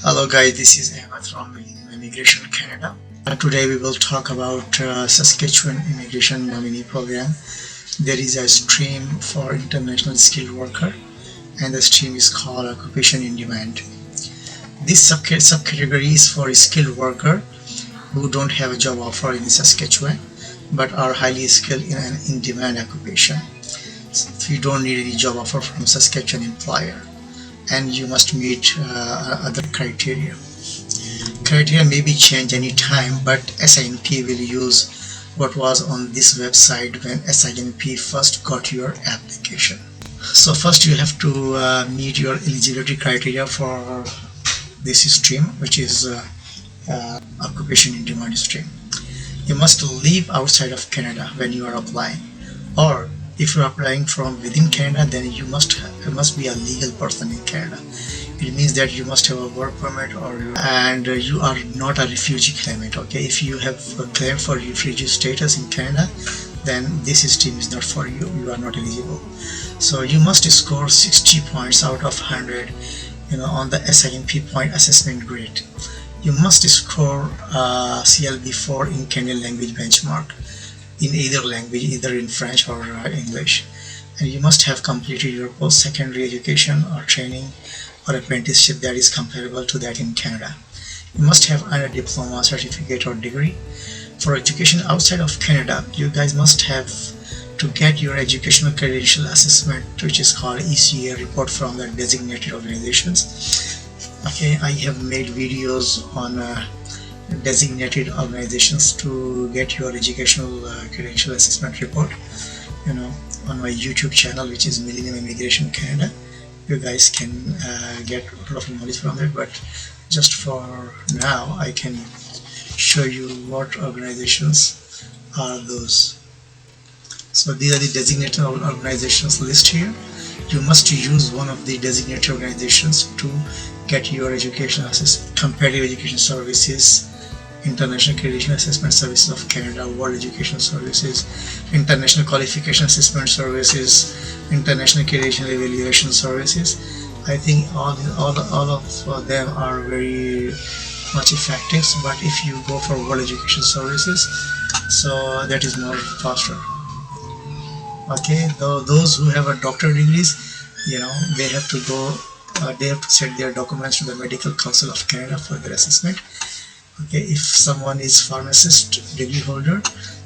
Hello guys, this is Ahmed from MILLENNIUM Immigration Canada. Today we will talk about Saskatchewan Immigration Nominee Program. There is a stream for international skilled worker and the stream is called Occupation in Demand. This subcategory is for skilled worker who don't have a job offer in Saskatchewan but are highly skilled in an in-demand occupation. So you don't need any job offer from Saskatchewan employer, and you must meet other criteria. Criteria may be changed anytime, but AINP will use what was on this website when AINP first got your application. So first you have to meet your eligibility criteria for this stream, which is occupation in demand stream. You must live outside of Canada when you are applying, or if you are applying from within Canada, then you must be a legal person in Canada. It means that you must have a work permit, and you are not a refugee claimant. Okay, if you have a claim for refugee status in Canada, then this stream is not for you. You are not eligible. So you must score 60 points out of 100, on the AINP point assessment grade. You must score CLB4 in Canadian language benchmark, in either language, either in French or English, and you must have completed your post-secondary education or training or apprenticeship that is comparable to that in Canada. You must have earned a diploma, certificate or degree. For education outside of Canada, you guys must have to get your educational credential assessment, which is called ECA report from the designated organizations. Okay, I have made videos on designated organizations to get your educational credential assessment report, on my YouTube channel, which is MILLENNIUM Immigration Canada. You guys can get a lot of knowledge from it, but just for now I can show you what organizations are those. So these are the designated organizations list here. You must use one of the designated organizations to get your education assessment, comparative education services, International Accreditation Assessment Services of Canada, World Education Services, International Qualification Assessment Services, International Accreditation Evaluation Services. I think all of them are very much effective, but if you go for World Education Services, so that is more faster. Okay, those who have a doctorate degrees, they have to go, they have to send their documents to the Medical Council of Canada for their assessment. Okay, if someone is pharmacist degree holder,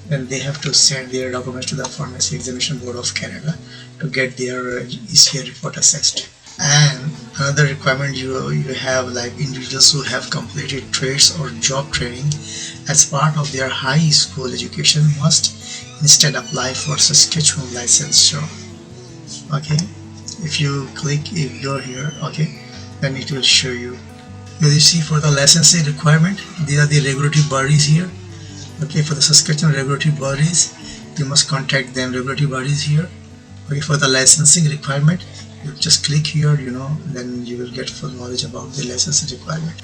then they have to send their documents to the Pharmacy Examination Board of Canada to get their ECA report assessed. And another requirement you have, like individuals who have completed trades or job training as part of their high school education must instead apply for Saskatchewan licensure. Okay, if you go here, okay, then it will show you. You see, for the licensing requirement, these are the regulatory bodies here. Okay, for the Saskatchewan regulatory bodies, you must contact them, regulatory bodies here. Okay, for the licensing requirement, you just click here, then you will get full knowledge about the licensing requirement.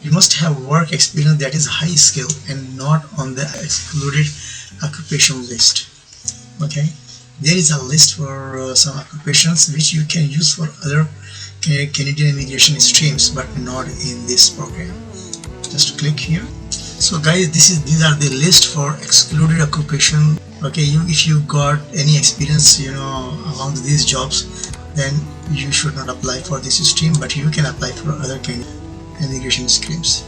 You must have work experience that is high skill and not on the excluded occupation list. Okay, there is a list for some occupations which you can use for other Canadian immigration streams, but not in this program. Just click here. So guys, these are the list for excluded occupation. Okay, if you got any experience among these jobs, then you should not apply for this stream, but you can apply for other Canadian immigration streams.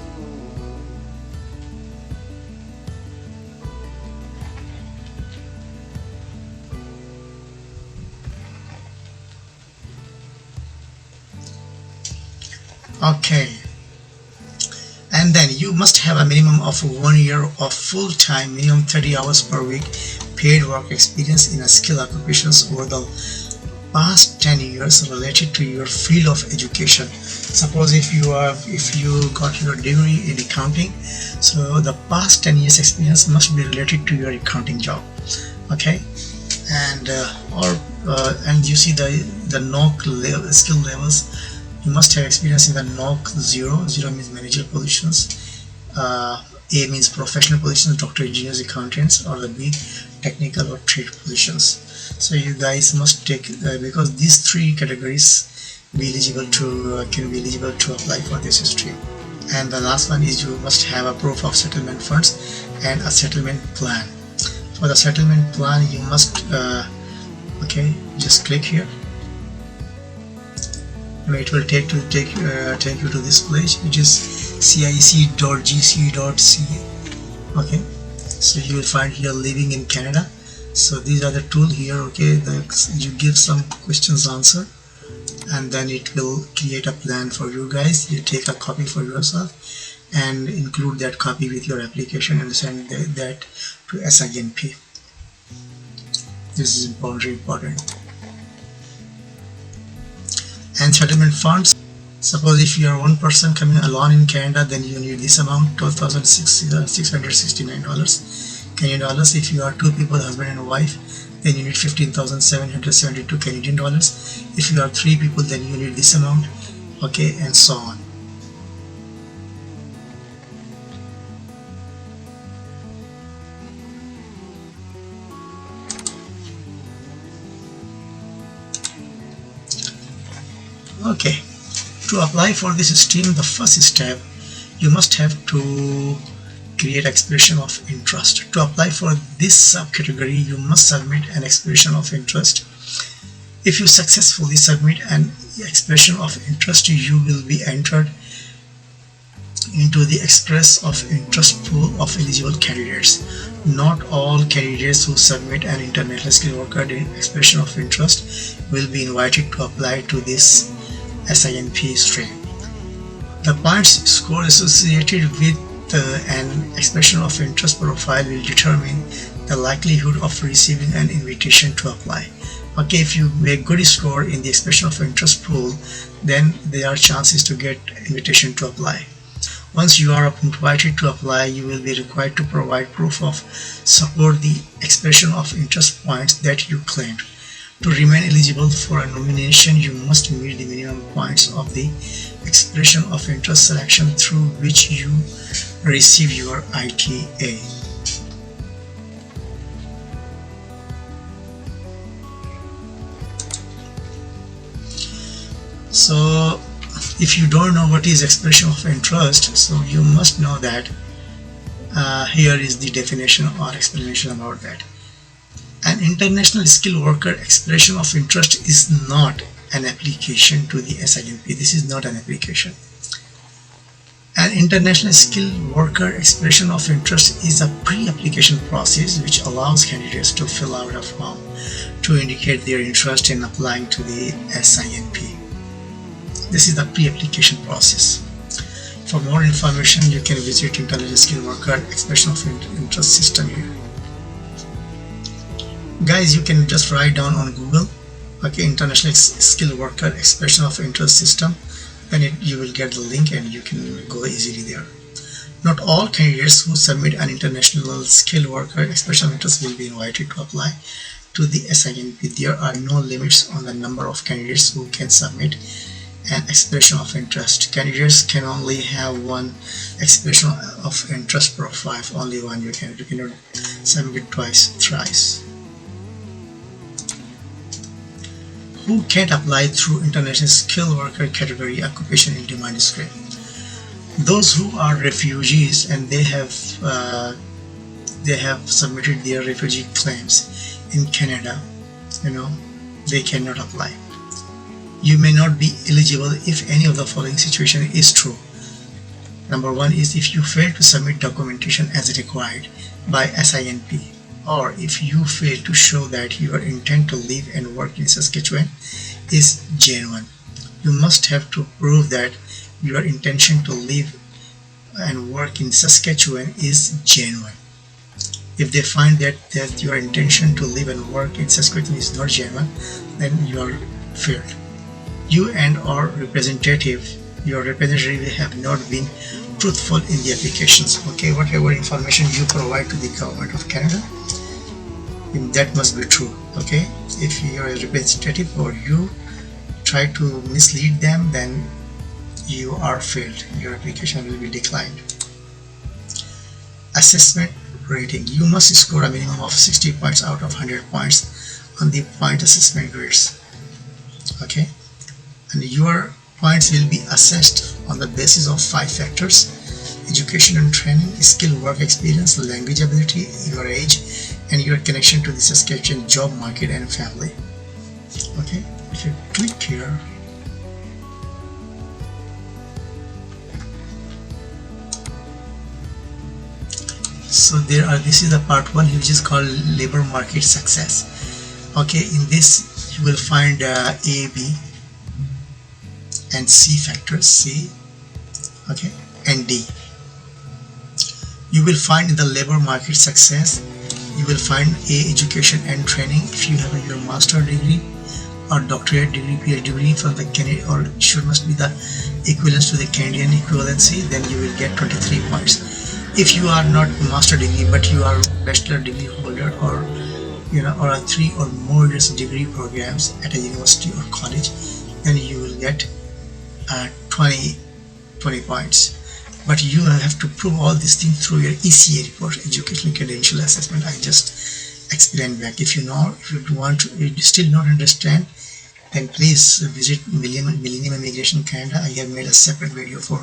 Okay, and then you must have a minimum of 1 year of full-time, minimum 30 hours per week paid work experience in a skilled occupations over the past 10 years related to your field of education. Suppose if you got your degree in accounting, so the past 10 years experience must be related to your accounting job. Okay, and and you see the NOC skill levels. You must have experience in the NOC 0. 0 means managerial positions, A means professional positions, doctor, engineers, accountants, or the B, technical or trade positions. So you guys must take, because these three categories can be eligible to apply for this stream. And the last one is you must have a proof of settlement funds and a settlement plan. For the settlement plan, you must just click here. It will take you to this page, which is cic.gc.ca. okay, so you will find here living in Canada. So these are the tool here. Okay, you give some questions answer, and then it will create a plan for you guys. You take a copy for yourself and include that copy with your application and send that to SINP. This is very important. And settlement funds, suppose if you are one person coming alone in Canada, then you need this amount, $12,669 Canadian dollars. If you are two people, husband and wife, then you need 15,772 Canadian dollars. If you are three people, then you need this amount, okay, and so on. Okay, to apply for this stream, the first step, you must have to create expression of interest. To apply for this subcategory, you must submit an expression of interest. If you successfully submit an expression of interest, you will be entered into the express of interest pool of eligible candidates. Not all candidates who submit an international skilled worker expression of interest will be invited to apply to this SINP stream. The points score associated with an expression of interest profile will determine the likelihood of receiving an invitation to apply. Okay, if you make good score in the expression of interest pool, then there are chances to get invitation to apply. Once you are invited to apply, you will be required to provide proof of support the expression of interest points that you claimed. To remain eligible for a nomination, you must meet the minimum points of the expression of interest selection through which you receive your ITA. So if you don't know what is expression of interest, so you must know that here is the definition or explanation about that. An international skilled worker expression of interest is not an application to the SINP. This is not an application. An international skilled worker expression of interest is a pre-application process which allows candidates to fill out a form to indicate their interest in applying to the SINP. This is the pre-application process. For more information, you can visit International Skilled Worker Expression of Interest system here. Guys, you can just write down on Google, okay, International Skilled Worker Expression of Interest system, and you will get the link and you can go easily there. Not all candidates who submit an international skilled worker expression of interest will be invited to apply to the SINP. There are no limits on the number of candidates who can submit an expression of interest. Candidates can only have one expression of interest profile, only one. You cannot submit twice, thrice. Who can't apply through international skilled worker category occupation in demand stream? Those who are refugees and they have submitted their refugee claims in Canada, they cannot apply. You may not be eligible if any of the following situation is true. Number one is if you fail to submit documentation as required by SINP, or if you fail to show that your intent to live and work in Saskatchewan is genuine. You must have to prove that your intention to live and work in Saskatchewan is genuine. If they find that your intention to live and work in Saskatchewan is not genuine, then you are failed. You and your representative have not been truthful in the applications. Okay, whatever information you provide to the government of Canada, that must be true. Okay, if you are a representative or you try to mislead them, then you are failed. Your application will be declined. Assessment rating. You must score a minimum of 60 points out of 100 points on the point assessment grades. Okay, and your points will be assessed on the basis of 5 factors: education and training, skill, work experience, language ability, your age, and your connection to the Saskatchewan job market and family. Okay, if you click here, so this is the part 1, which is called labor market success. Okay, in this you will find A, B and C factors, C, okay, and D. You will find in the labor market success, you will find A, education and training. If you have your master degree or doctorate degree, PhD degree from the Canada, or must be the equivalence to the Canadian equivalency, then you will get 23 points. If you are not master degree but you are bachelor degree holder, or or a 3 or more years degree programs at a university or college, then you will get 20 points. But you have to prove all these things through your ECA report, Educational Credential Assessment. I just explained back. If you still not understand, then please visit Millennium Immigration Canada. I have made a separate video for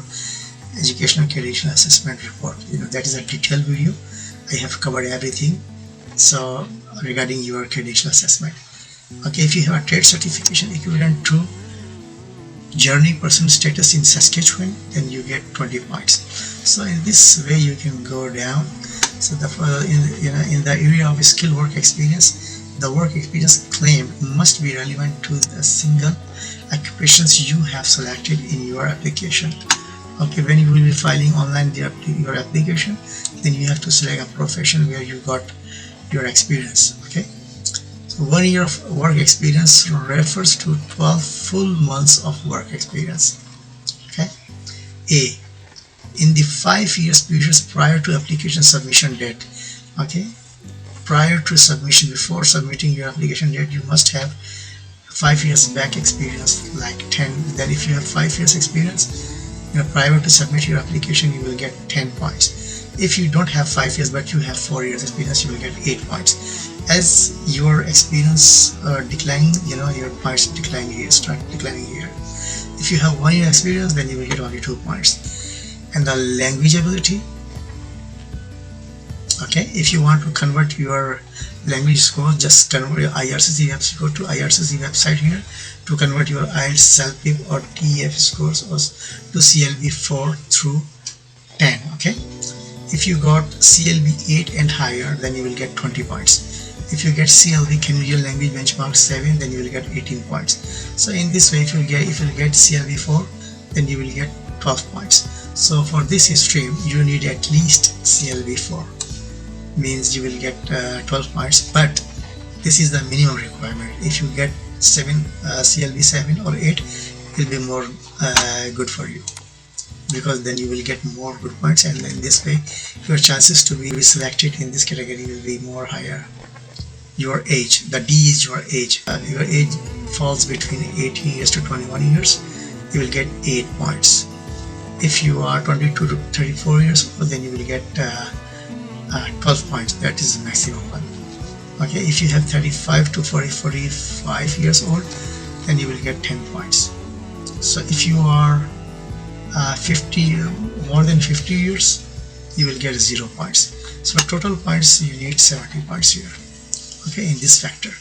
Educational Credential Assessment report. That is a detailed video. I have covered everything so regarding your credential assessment. Okay, if you have a trade certification equivalent to journey person status in Saskatchewan, then you get 20 points. So in this way you can go down. So in the area of skill work experience, the work experience claim must be relevant to the single occupations you have selected in your application. Okay, when you will be filing online your application, then you have to select a profession where you got your experience. Okay, so 1 year of work experience refers to 12 full months of work experience. Okay, A, in the 5 years periods prior to application submission date. Okay, prior to submission, before submitting your application date, you must have 5 years back experience, like 10. Then if you have 5 years experience, prior to submit your application, you will get 10 points. If you don't have 5 years but you have 4 years experience, you will get 8 points. As your experience declining, your points declining here, start declining here. If you have 1 year experience, then you will get only 2 points. And the language ability, okay, if you want to convert your language score, just convert your IRCC website. Go to IRCC website here to convert your IELTS, CELPIP or TEF scores to CLB 4 through 10. Okay, if you got CLB 8 and higher, then you will get 20 points. If you get CLB Canadian Language Benchmark 7, then you will get 18 points. So in this way, if you get CLB 4, then you will get 12 points. So for this stream, you need at least CLB 4, means you will get 12 points, but this is the minimum requirement. If you get CLB 7 or 8, it will be more good for you, because then you will get more good points, and in this way your chances to be selected in this category will be more higher. Your age, the D is your age. Your age falls between 18 years to 21 years, you will get 8 points. If you are 22 to 34 years old, then you will get 12 points. That is the maximum one. Okay, if you have 35 to 45 years old, then you will get 10 points. So if you are more than 50 years, you will get 0 points. So total points, you need 70 points here. Okay, in this factor.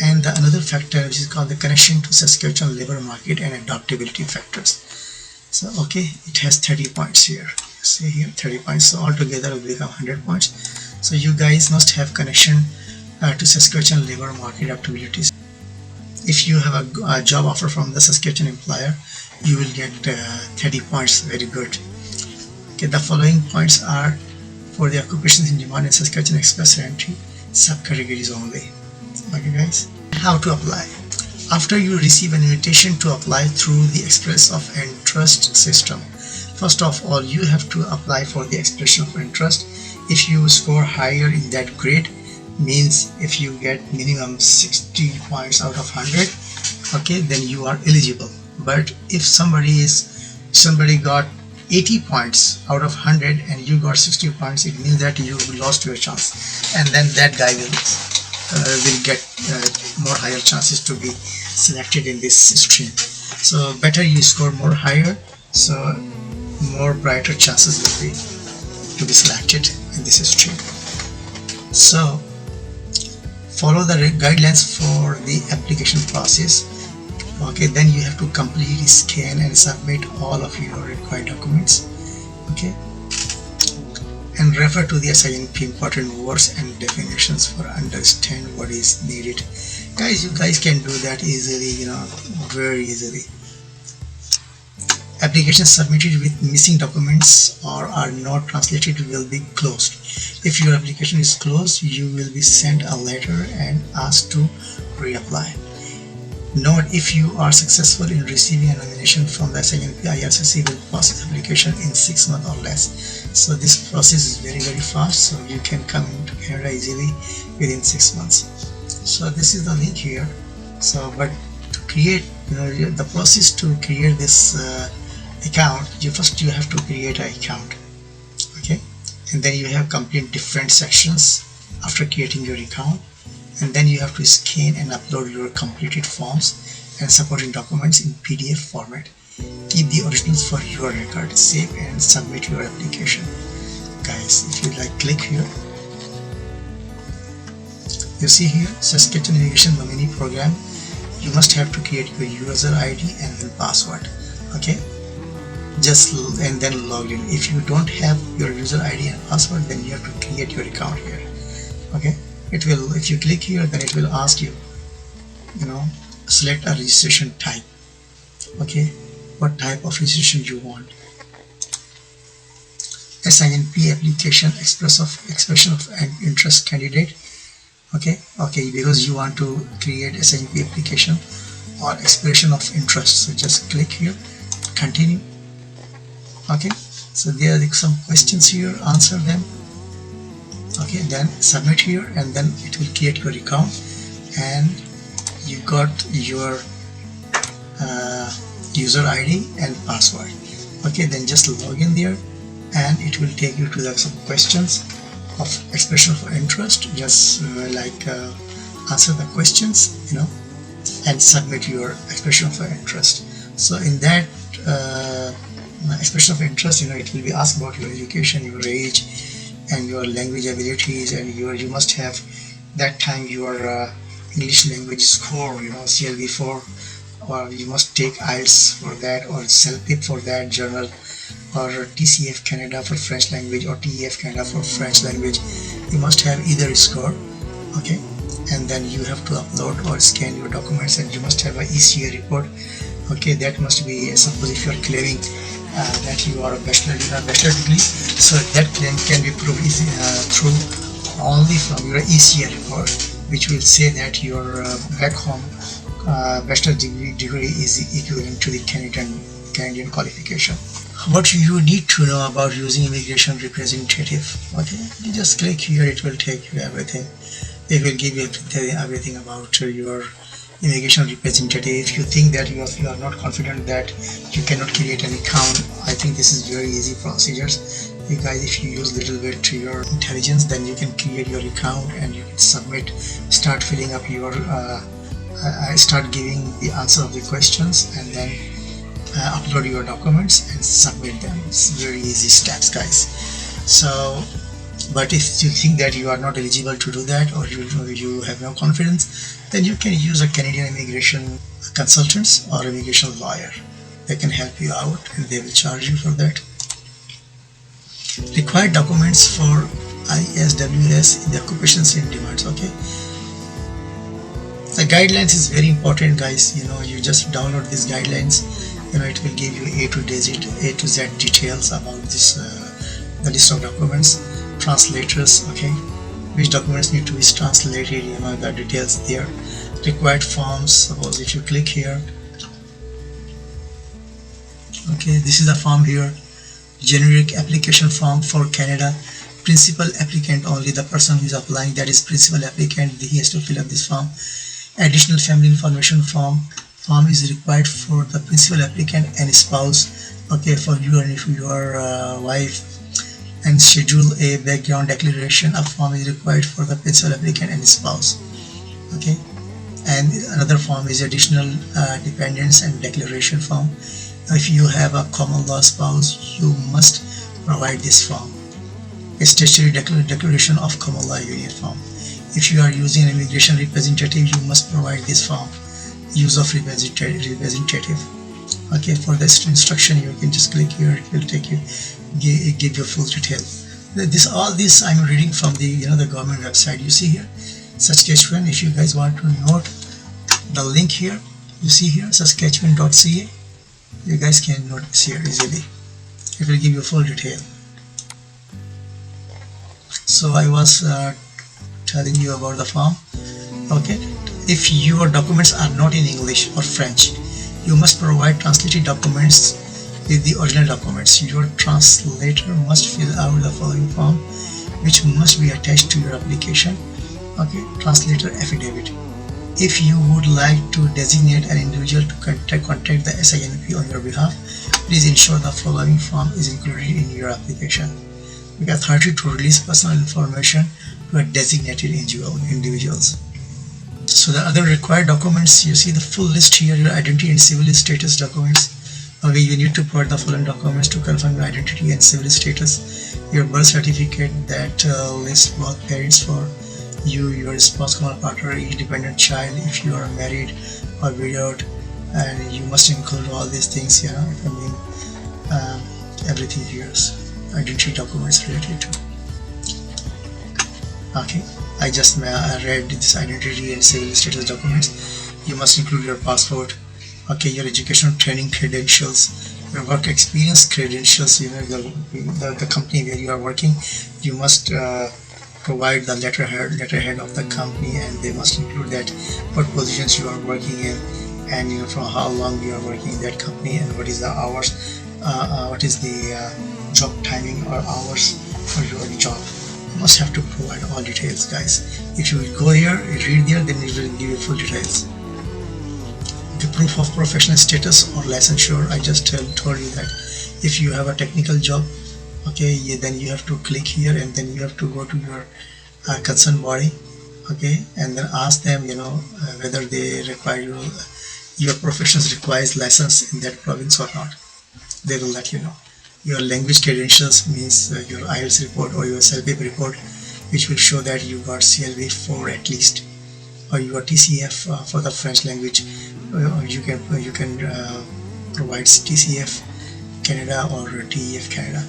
And another factor, which is called the connection to Saskatchewan labor market and adaptability factors. So okay, it has 30 points here. See here, 30 points. So altogether it will become 100 points. So you guys must have connection to Saskatchewan labor market adaptabilities. If you have a job offer from the Saskatchewan employer, you will get 30 points. Very good. Okay, the following points are for the occupations in demand in Saskatchewan express entry subcategories only. Okay guys, how to apply? After you receive an invitation to apply through the express of interest system, first of all you have to apply for the expression of interest. If you score higher in that grade, means if you get minimum 60 points out of 100, okay, then you are eligible. But if somebody got 80 points out of 100 and you got 60 points, it means that you lost your chance, and then that guy will get more higher chances to be selected in this stream. So better you score more higher, so more brighter chances will be to be selected in this stream. So follow the guidelines for the application process. Okay, then you have to completely scan and submit all of your required documents. Okay, and refer to the SINP important words and definitions for understand what is needed. Guys, you guys can do that easily, very easily. Applications submitted with missing documents or are not translated will be closed. If your application is closed, you will be sent a letter and asked to reapply. Note, if you are successful in receiving a nomination from the SINP, IRCC will process application in 6 months or less. So this process is very fast, so you can come into Canada easily within 6 months. So this is the link here. So but to create, the process to create this account, you have to create an account. Okay, and then you have complete different sections after creating your account, and then you have to scan and upload your completed forms and supporting documents in PDF format. Keep the originals for your record. Save and submit your application. Guys, if you click here, you see here Saskatchewan Immigration Nominee Program. You must have to create your user ID and then password. Okay, and then log in. If you don't have your user ID and password, then you have to create your account here. Okay, if you click here, then it will ask you, select a registration type. Okay, what type of registration you want. SINP application, expression of an interest candidate. Okay, because you want to create SINP application or expression of interest, so just click here, continue. Okay, so there are some questions here, answer them. Okay, then submit here, and then it will create your account, and you got your user ID and password. Okay, then just log in there, and it will take you to some questions of expression of interest. Just answer the questions, and submit your expression of interest. So in that expression of interest, it will be asked about your education, your age, and your language abilities, and you must have that time your English language score, CLB4, or you must take IELTS for that, or CELPIP for that journal, or TCF Canada for French language, or TEF Canada for French language. You must have either score. Okay, and then you have to upload or scan your documents, and you must have an ECA report. Okay, that must be, suppose if you are claiming that you are a bachelor degree, so that claim can be proved through only from your ECA report, which will say that your back home bachelor degree is equivalent to the Canadian qualification. What you need to know about using immigration representative. Okay, you just click here, it will take you everything. It will give you everything about your immigration representative. If you think that you are not confident that you cannot create an account, I think this is very easy procedures. You guys, if you use little bit to your intelligence, then you can create your account, and you can submit, start filling up your start giving the answer of the questions, and then upload your documents and submit them. It's very easy steps, guys. So but if you think that you are not eligible to do that, or you have no confidence, then you can use a Canadian immigration consultants or immigration lawyer. They can help you out, and they will charge you for that. Required documents for ISWS in the occupations in demands. Okay, the guidelines is very important, guys. You just download these guidelines. It will give you A to Z details about this the list of documents, translators. Okay, which documents need to be translated, the details there. Required forms, suppose if you click here, okay, this is the form here. Generic application form for Canada. Principal applicant only, the person who is applying, that is principal applicant, he has to fill up this form. Additional family information form is required for the principal applicant and spouse. Okay, for you and if your wife. And Schedule A background declaration, a form is required for the principal applicant and spouse. Okay, And another form is additional dependents and declaration form. If you have a common law spouse, you must provide this form, a statutory declaration of common law union form. If you are using an immigration representative, you must provide this form, use of representative. Okay, for this instruction you can just click here, it will take you, give you full detail. All this I'm reading from the the government website. You see here Saskatchewan. If you guys want to note the link here, you see here Saskatchewan.ca. you guys can note this here easily. It will give you full detail. So I was telling you about the form. Okay, if your documents are not in English or French, you must provide translated documents with the original documents. Your translator must fill out the following form, which must be attached to your application. Okay, translator affidavit. If you would like to designate an individual to contact the SINP on your behalf, please ensure the following form is included in your application. We got authority to release personal information to a designated individuals. So the other required documents, you see the full list here, your identity and civil status documents. Okay, you need to provide the following documents to confirm your identity and civil status. Your birth certificate that lists both parents for you, your spouse, common partner, each dependent child, if you are married or widowed, and you must include all these things, everything here, identity documents related to. Okay, I just read this identity and civil status documents. You must include your passport, okay, your educational training credentials, your work experience credentials, the company where you are working. You must provide the letterhead of the company, and they must include that what positions you are working in, and for how long you are working in that company, and what is the hours, what is the job timing or hours for your job. You must have to provide all details, guys. If you will go here, read there, then it will give you full details. The proof of professional status or licensure, I just told you that if you have a technical job, okay, then you have to click here, and then you have to go to your concerned body, okay, and then ask them whether they require your professions requires license in that province or not. They will let you know. Your language credentials means your IELTS report or your CELBIP report, which will show that you got CLB 4 at least, or you got TCF for the French language. You can provide TCF Canada or TEF Canada.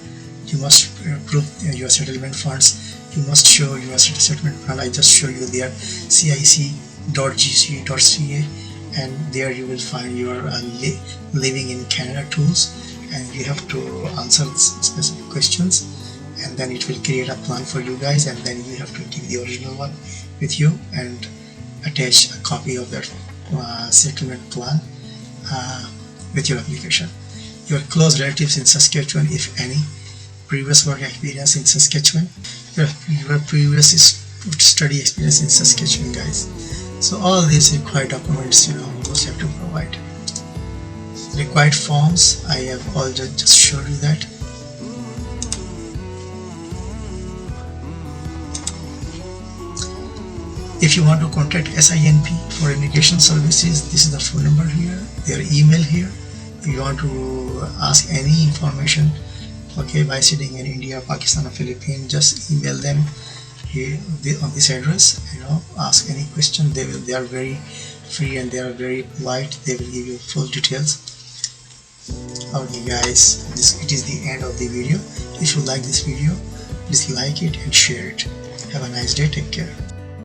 You must prove your settlement funds. You must show your settlement fund. I just show you there, cic.gc.ca, and there you will find your living in Canada tools, and you have to answer specific questions, and then it will create a plan for you guys, and then you have to keep the original one with you and attach a copy of that settlement plan with your application. Your close relatives in Saskatchewan, if any, previous work experience in Saskatchewan, your previous study experience in Saskatchewan, guys. So all these required documents, you must have to provide. Required forms, I have all just showed you that. If you want to contact SINP for immigration services, this is the phone number here, their email here. If you want to ask any information, okay, by sitting in India, Pakistan or Philippines, just email them here on this address. Ask any question. They are very free and they are very polite. They will give you full details. Okay guys, it is the end of the video. If you like this video, please like it and share it. Have a nice day. Take care.